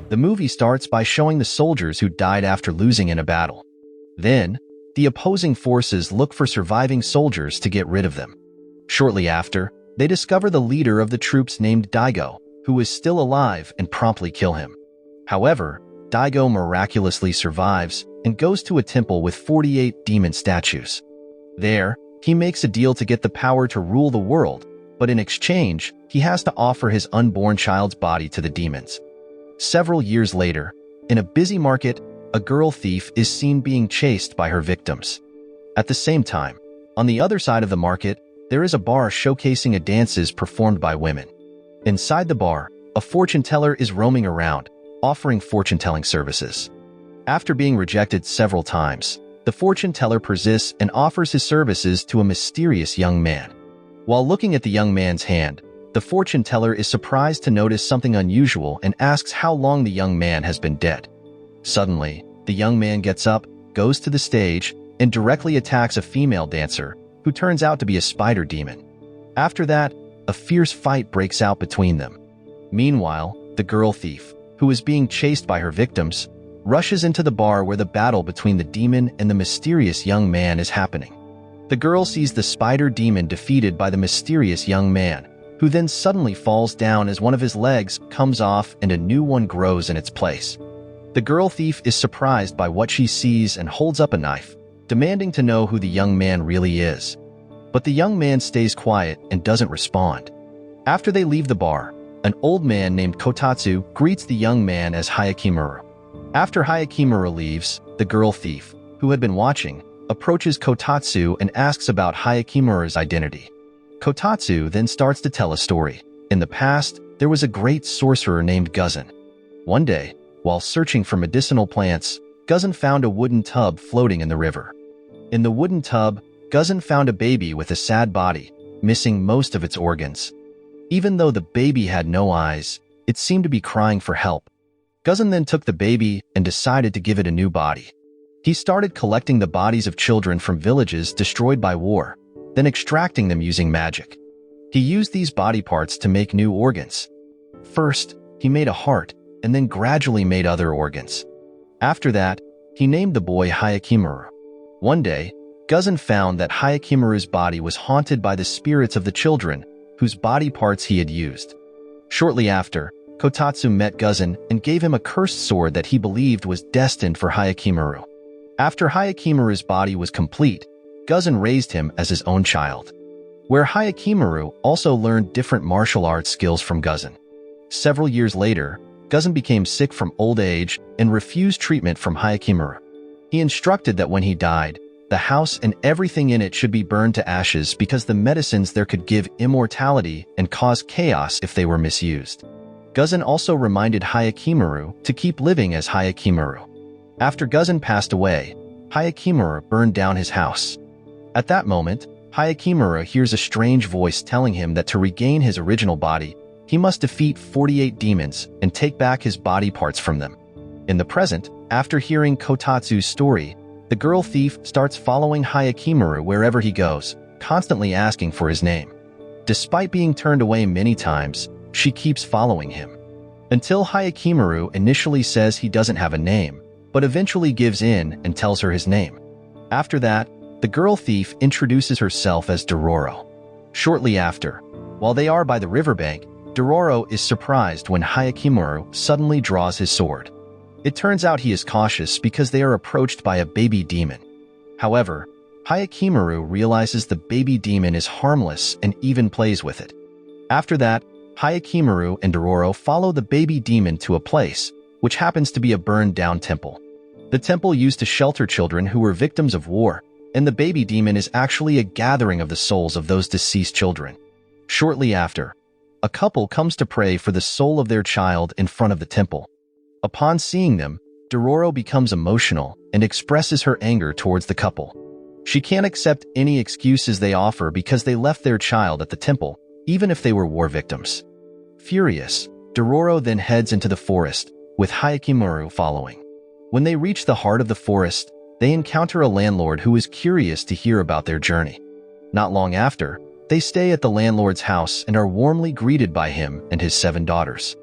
The movie starts by showing the soldiers who died after losing in a battle. Then, the opposing forces look for surviving soldiers to get rid of them. Shortly after, they discover the leader of the troops named Daigo, who is still alive, and promptly kill him. However, Daigo miraculously survives and goes to a temple with 48 demon statues. There, he makes a deal to get the power to rule the world, but in exchange, he has to offer his unborn child's body to the demons. Several years later, in a busy market, a girl thief is seen being chased by her victims. At the same time, on the other side of the market, there is a bar showcasing dances performed by women. Inside the bar, a fortune teller is roaming around, offering fortune-telling services. After being rejected several times, the fortune teller persists and offers his services to a mysterious young man. While looking at the young man's hand, the fortune teller is surprised to notice something unusual and asks how long the young man has been dead. Suddenly, the young man gets up, goes to the stage, and directly attacks a female dancer, who turns out to be a spider demon. After that, a fierce fight breaks out between them. Meanwhile, the girl thief, who is being chased by her victims, rushes into the bar where the battle between the demon and the mysterious young man is happening. The girl sees the spider demon defeated by the mysterious young man, who then suddenly falls down as one of his legs comes off and a new one grows in its place. The girl thief is surprised by what she sees and holds up a knife, demanding to know who the young man really is. But the young man stays quiet and doesn't respond. After they leave the bar, an old man named Kotatsu greets the young man as Hyakkimaru. After Hyakkimaru leaves, the girl thief, who had been watching, approaches Kotatsu and asks about Hyakkimaru's identity. Kotatsu then starts to tell a story. In the past, there was a great sorcerer named Guzan. One day, while searching for medicinal plants, Guzan found a wooden tub floating in the river. In the wooden tub, Guzan found a baby with a sad body, missing most of its organs. Even though the baby had no eyes, it seemed to be crying for help. Guzan then took the baby and decided to give it a new body. He started collecting the bodies of children from villages destroyed by war, then extracting them using magic. He used these body parts to make new organs. First, he made a heart, and then gradually made other organs. After that, he named the boy Hyakkimaru. One day, Guzan found that Hyakkimaru's body was haunted by the spirits of the children whose body parts he had used. Shortly after, Kotatsu met Guzan and gave him a cursed sword that he believed was destined for Hyakkimaru. After Hyakkimaru's body was complete, Guzan raised him as his own child, where Hyakkimaru also learned different martial arts skills from Guzan. Several years later, Guzan became sick from old age and refused treatment from Hyakkimaru. He instructed that when he died, the house and everything in it should be burned to ashes because the medicines there could give immortality and cause chaos if they were misused. Guzan also reminded Hyakkimaru to keep living as Hyakkimaru. After Guzan passed away, Hyakkimaru burned down his house. At that moment, Hyakkimaru hears a strange voice telling him that to regain his original body, he must defeat 48 demons and take back his body parts from them. In the present, after hearing Kotatsu's story, the girl thief starts following Hyakkimaru wherever he goes, constantly asking for his name. Despite being turned away many times, she keeps following him. Until Hyakkimaru initially says he doesn't have a name, but eventually gives in and tells her his name. After that, the girl thief introduces herself as Dororo. Shortly after, while they are by the riverbank, Dororo is surprised when Hyakkimaru suddenly draws his sword. It turns out he is cautious because they are approached by a baby demon. However, Hyakkimaru realizes the baby demon is harmless and even plays with it. After that, Hyakkimaru and Dororo follow the baby demon to a place, which happens to be a burned-down temple. The temple used to shelter children who were victims of war, and the baby demon is actually a gathering of the souls of those deceased children. Shortly after, a couple comes to pray for the soul of their child in front of the temple. Upon seeing them, Dororo becomes emotional and expresses her anger towards the couple. She can't accept any excuses they offer because they left their child at the temple, even if they were war victims. Furious, Dororo then heads into the forest, with Hyakkimaru following. When they reach the heart of the forest, they encounter a landlord who is curious to hear about their journey. Not long after, they stay at the landlord's house and are warmly greeted by him and his 7 daughters.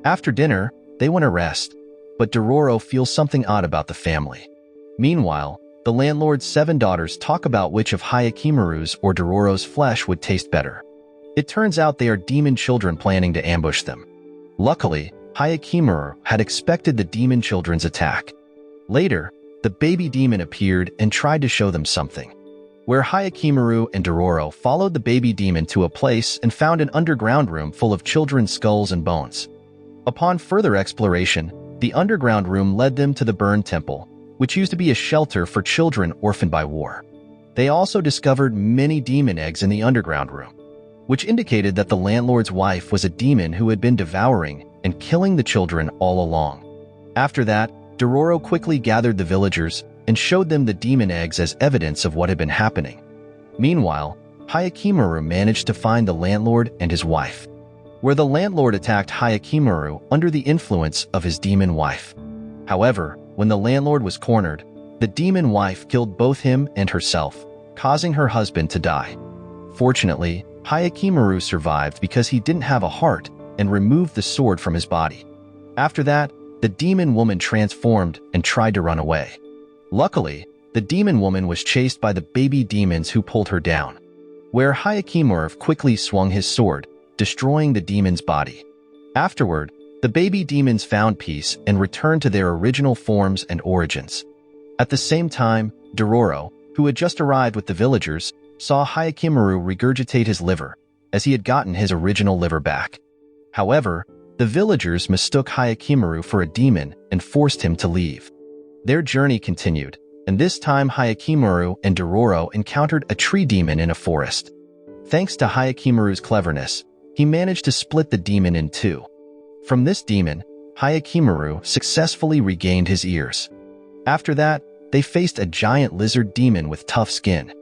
After dinner, They want to rest, but Dororo feels something odd about the family. Meanwhile, the landlord's 7 daughters talk about which of Hyakkimaru's or Dororo's flesh would taste better. It turns out they are demon children planning to ambush them. Luckily, Hyakkimaru had expected the demon children's attack. Later, the baby demon appeared and tried to show them something. Where Hyakkimaru and Dororo followed the baby demon to a place and found an underground room full of children's skulls and bones. Upon further exploration, the underground room led them to the burned temple, which used to be a shelter for children orphaned by war. They also discovered many demon eggs in the underground room, which indicated that the landlord's wife was a demon who had been devouring and killing the children all along. After that, Dororo quickly gathered the villagers and showed them the demon eggs as evidence of what had been happening. Meanwhile, Hyakkimaru managed to find the landlord and his wife, where the landlord attacked Hyakkimaru under the influence of his demon wife. However, when the landlord was cornered, the demon wife killed both him and herself, causing her husband to die. Fortunately, Hyakkimaru survived because he didn't have a heart and removed the sword from his body. After that, the demon woman transformed and tried to run away. Luckily, the demon woman was chased by the baby demons who pulled her down, where Hyakkimaru quickly swung his sword, destroying the demon's body. Afterward, the baby demons found peace and returned to their original forms and origins. At the same time, Dororo, who had just arrived with the villagers, saw Hyakkimaru regurgitate his liver, as he had gotten his original liver back. However, the villagers mistook Hyakkimaru for a demon and forced him to leave. Their journey continued, and this time Hyakkimaru and Dororo encountered a tree demon in a forest. Thanks to Hyakkimaru's cleverness, he managed to split the demon in two. From this demon, Hyakkimaru successfully regained his ears. After that, they faced a giant lizard demon with tough skin.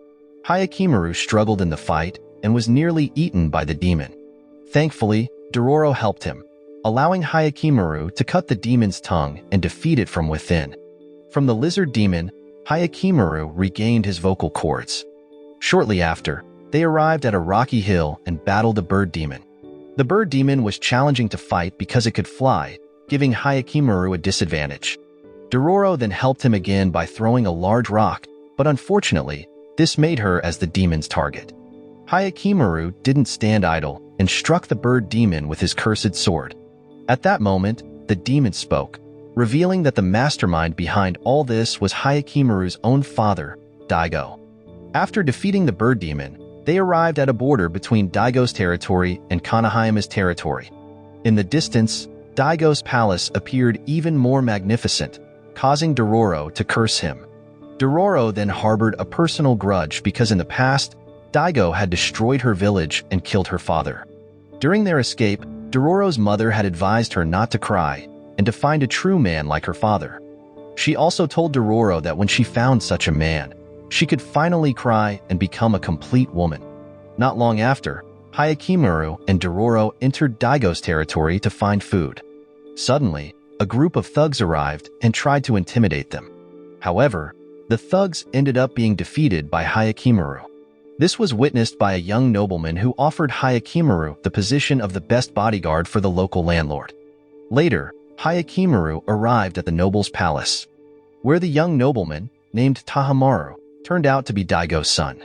Hyakkimaru struggled in the fight and was nearly eaten by the demon. Thankfully, Dororo helped him, allowing Hyakkimaru to cut the demon's tongue and defeat it from within. From the lizard demon, Hyakkimaru regained his vocal cords. Shortly after, they arrived at a rocky hill and battled a bird demon. The bird demon was challenging to fight because it could fly, giving Hyakkimaru a disadvantage. Dororo then helped him again by throwing a large rock, but unfortunately, this made her as the demon's target. Hyakkimaru didn't stand idle and struck the bird demon with his cursed sword. At that moment, the demon spoke, revealing that the mastermind behind all this was Hyakkimaru's own father, Daigo. After defeating the bird demon, they arrived at a border between Daigo's territory and Konohama's territory. In the distance, Daigo's palace appeared even more magnificent, causing Dororo to curse him. Dororo then harbored a personal grudge because in the past, Daigo had destroyed her village and killed her father. During their escape, Dororo's mother had advised her not to cry and to find a true man like her father. She also told Dororo that when she found such a man, she could finally cry and become a complete woman. Not long after, Hyakkimaru and Dororo entered Daigo's territory to find food. Suddenly, a group of thugs arrived and tried to intimidate them. However, the thugs ended up being defeated by Hyakkimaru. This was witnessed by a young nobleman who offered Hyakkimaru the position of the best bodyguard for the local landlord. Later, Hyakkimaru arrived at the noble's palace, where the young nobleman, named Hyakkimaru, turned out to be Daigo's son.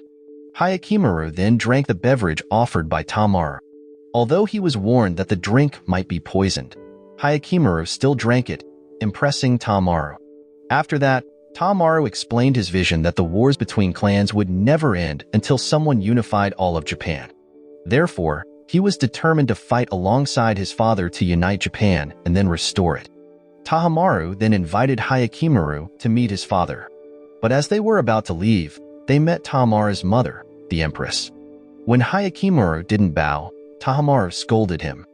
Hyakkimaru then drank the beverage offered by Hyakkimaru. Although he was warned that the drink might be poisoned, Hyakkimaru still drank it, impressing Hyakkimaru. After that, Hyakkimaru explained his vision that the wars between clans would never end until someone unified all of Japan. Therefore, he was determined to fight alongside his father to unite Japan and then restore it. Hyakkimaru then invited Hyakkimaru to meet his father. But as they were about to leave, they met Hyakkimaru's mother, the Empress. When Hyakkimaru didn't bow, Hyakkimaru scolded him.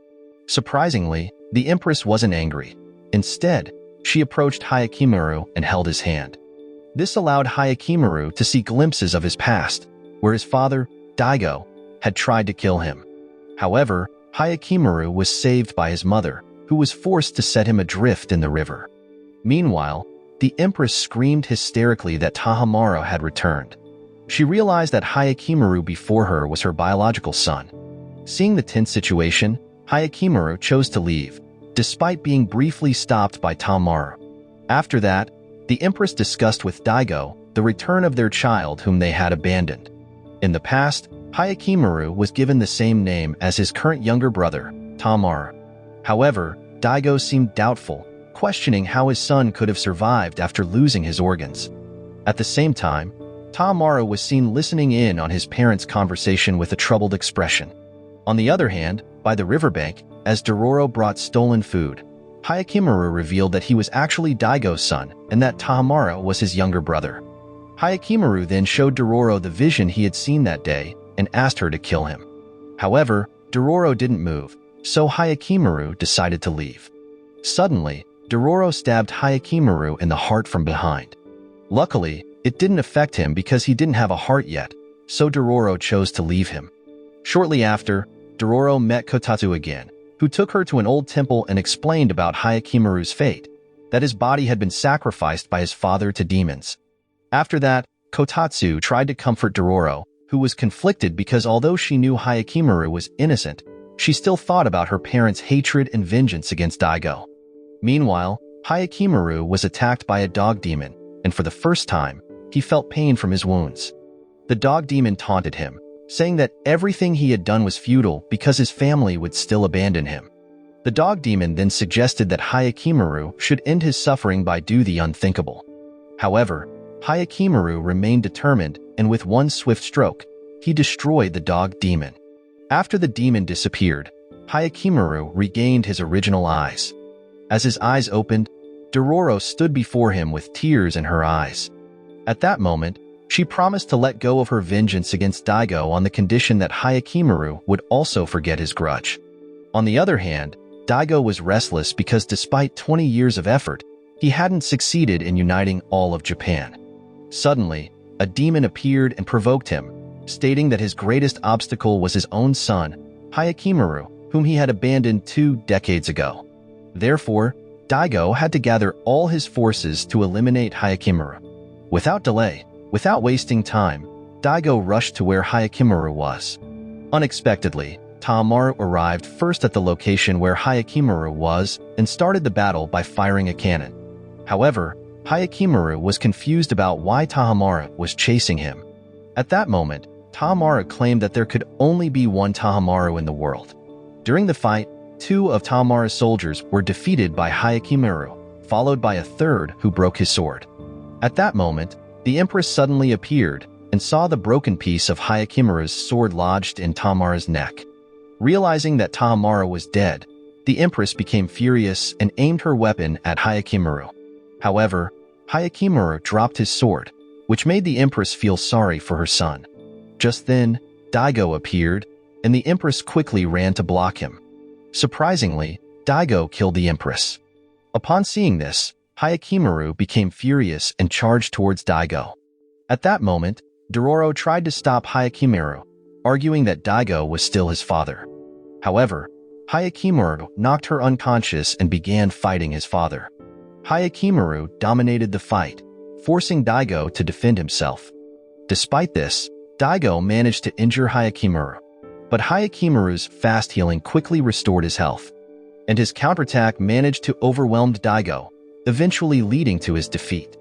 Surprisingly, the Empress wasn't angry. Instead, she approached Hyakkimaru and held his hand. This allowed Hyakkimaru to see glimpses of his past, where his father, Daigo, had tried to kill him. However, Hyakkimaru was saved by his mother, who was forced to set him adrift in the river. Meanwhile, the Empress screamed hysterically that Hyakkimaru had returned. She realized that Hyakkimaru before her was her biological son. Seeing the tense situation, Hyakkimaru chose to leave, despite being briefly stopped by Tamaru. After that, the Empress discussed with Daigo the return of their child whom they had abandoned. In the past, Hyakkimaru was given the same name as his current younger brother, Tamaru. However, Daigo seemed doubtful, questioning how his son could have survived after losing his organs. At the same time, Tamaru was seen listening in on his parents' conversation with a troubled expression. On the other hand, by the riverbank, as Dororo brought stolen food, Hyakkimaru revealed that he was actually Daigo's son and that Tamaru was his younger brother. Hyakkimaru then showed Dororo the vision he had seen that day and asked her to kill him. However, Dororo didn't move, so Hyakkimaru decided to leave. Suddenly, Dororo stabbed Hyakkimaru in the heart from behind. Luckily, it didn't affect him because he didn't have a heart yet, so Dororo chose to leave him. Shortly after, Dororo met Kotatsu again, who took her to an old temple and explained about Hyakkimaru's fate, that his body had been sacrificed by his father to demons. After that, Kotatsu tried to comfort Dororo, who was conflicted because although she knew Hyakkimaru was innocent, she still thought about her parents' hatred and vengeance against Daigo. Meanwhile, Hyakkimaru was attacked by a dog demon, and for the first time, he felt pain from his wounds. The dog demon taunted him, saying that everything he had done was futile because his family would still abandon him. The dog demon then suggested that Hyakkimaru should end his suffering by do the unthinkable. However, Hyakkimaru remained determined, and with one swift stroke, he destroyed the dog demon. After the demon disappeared, Hyakkimaru regained his original eyes. As his eyes opened, Dororo stood before him with tears in her eyes. At that moment, she promised to let go of her vengeance against Daigo on the condition that Hyakkimaru would also forget his grudge. On the other hand, Daigo was restless because despite 20 years of effort, he hadn't succeeded in uniting all of Japan. Suddenly, a demon appeared and provoked him, stating that his greatest obstacle was his own son, Hyakkimaru, whom he had abandoned 2 decades ago. Therefore, Daigo had to gather all his forces to eliminate Hyakkimaru. Without delay, without wasting time, Daigo rushed to where Hyakkimaru was. Unexpectedly, Tamaru arrived first at the location where Hyakkimaru was and started the battle by firing a cannon. However, Hyakkimaru was confused about why Tamaru was chasing him. At that moment, Tamaru claimed that there could only be one Tamaru in the world. During the fight, 2 of Tamaru's soldiers were defeated by Hyakkimaru, followed by a third who broke his sword. At that moment, the Empress suddenly appeared and saw the broken piece of Hyakkimaru's sword lodged in Tamaru's neck. Realizing that Tamaru was dead, the Empress became furious and aimed her weapon at Hyakkimaru. However, Hyakkimaru dropped his sword, which made the Empress feel sorry for her son. Just then, Daigo appeared, and the Empress quickly ran to block him. Surprisingly, Daigo killed the Empress. Upon seeing this, Hyakkimaru became furious and charged towards Daigo. At that moment, Dororo tried to stop Hyakkimaru, arguing that Daigo was still his father. However, Hyakkimaru knocked her unconscious and began fighting his father. Hyakkimaru dominated the fight, forcing Daigo to defend himself. Despite this, Daigo managed to injure Hyakkimaru, but Hyakkimaru's fast healing quickly restored his health, and his counterattack managed to overwhelm Daigo, eventually leading to his defeat.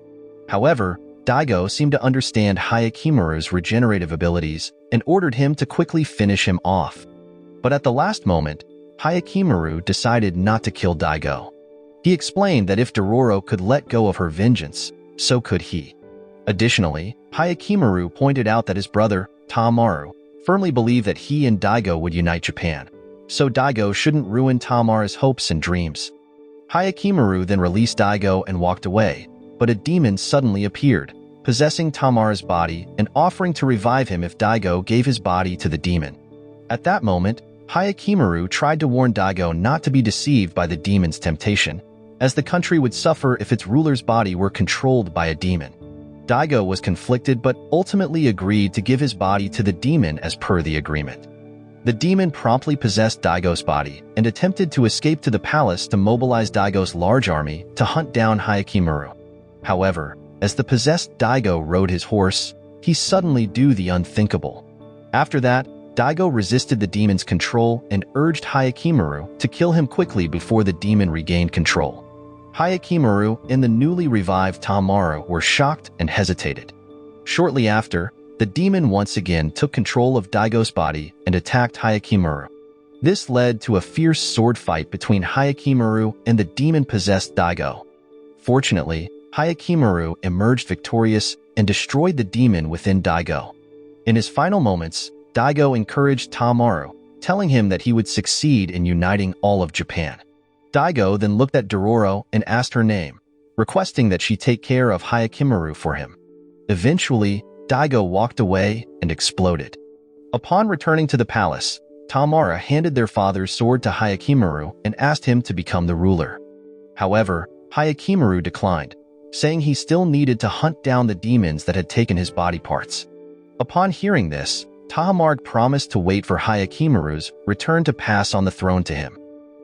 However, Daigo seemed to understand Hyakkimaru's regenerative abilities and ordered him to quickly finish him off. But at the last moment, Hyakkimaru decided not to kill Daigo. He explained that if Dororo could let go of her vengeance, so could he. Additionally, Hyakkimaru pointed out that his brother, Tamaru, firmly believed that he and Daigo would unite Japan, so Daigo shouldn't ruin Tamaru's hopes and dreams. Hyakkimaru then released Daigo and walked away, but a demon suddenly appeared, possessing Tamaru's body and offering to revive him if Daigo gave his body to the demon. At that moment, Hyakkimaru tried to warn Daigo not to be deceived by the demon's temptation, as the country would suffer if its ruler's body were controlled by a demon. Daigo was conflicted but ultimately agreed to give his body to the demon as per the agreement. The demon promptly possessed Daigo's body and attempted to escape to the palace to mobilize Daigo's large army to hunt down Hyakkimaru. However, as the possessed Daigo rode his horse, he suddenly do the unthinkable. After that, Daigo resisted the demon's control and urged Hyakkimaru to kill him quickly before the demon regained control. Hyakkimaru and the newly revived Tamaru were shocked and hesitated. Shortly after, the demon once again took control of Daigo's body and attacked Hyakkimaru. This led to a fierce sword fight between Hyakkimaru and the demon-possessed Daigo. Fortunately, Hyakkimaru emerged victorious and destroyed the demon within Daigo. In his final moments, Daigo encouraged Tamaru, telling him that he would succeed in uniting all of Japan. Daigo then looked at Dororo and asked her name, requesting that she take care of Hyakkimaru for him. Eventually, Daigo walked away and exploded. Upon returning to the palace, Tamaru handed their father's sword to Hyakkimaru and asked him to become the ruler. However, Hyakkimaru declined, saying he still needed to hunt down the demons that had taken his body parts. Upon hearing this, Tamaru promised to wait for Hyakkimaru's return to pass on the throne to him.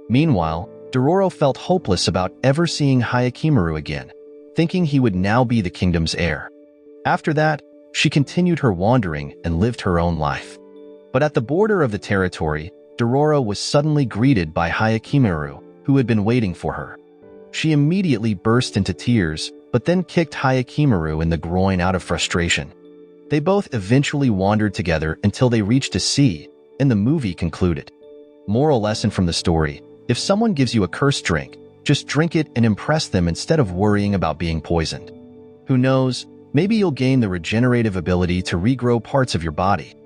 Meanwhile, Dororo felt hopeless about ever seeing Hyakkimaru again, thinking he would now be the kingdom's heir. After that, she continued her wandering and lived her own life. But at the border of the territory, Dororo was suddenly greeted by Hyakkimaru, who had been waiting for her. She immediately burst into tears, but then kicked Hyakkimaru in the groin out of frustration. They both eventually wandered together until they reached a sea, and the movie concluded. Moral lesson from the story: if someone gives you a cursed drink, just drink it and impress them instead of worrying about being poisoned. Who knows, maybe you'll gain the regenerative ability to regrow parts of your body.